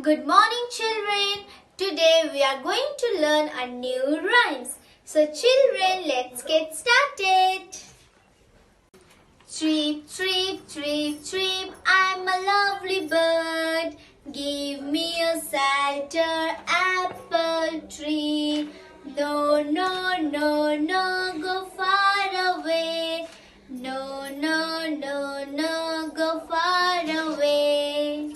Good morning, children. Today we are going to learn a new rhymes. So children, let's get started. Chirp, chirp, chirp, chirp, I'm a lovely bird. Give me a cider apple tree. No, no, no, no, go far away. No, no, no, no, go far away.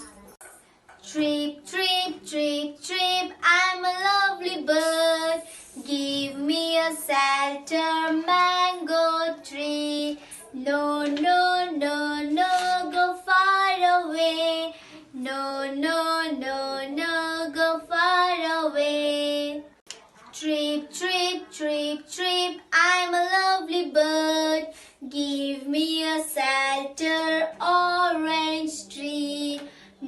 Chirp, chirp, chirp, chirp, I'm a lovely bird. Give me a cider mango tree. No, no, no, no, go far away. No, no, no, no, go far away. Chirp, chirp, chirp, chirp, I'm a lovely bird. Give me a cider orange tree.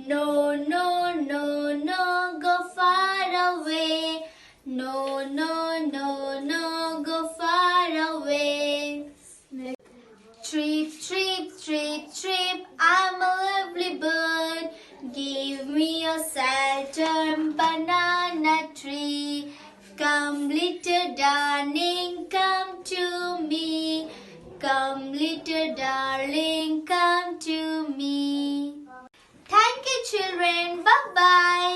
No, no, no, no, go far away. No, no, no, no, go far away. Chirp, chirp, chirp, chirp, I'm a lovely bird. Give me a cider banana tree. Come, little darling, come to me. Come, little darling, come to me. Thank you, children. Bye-bye.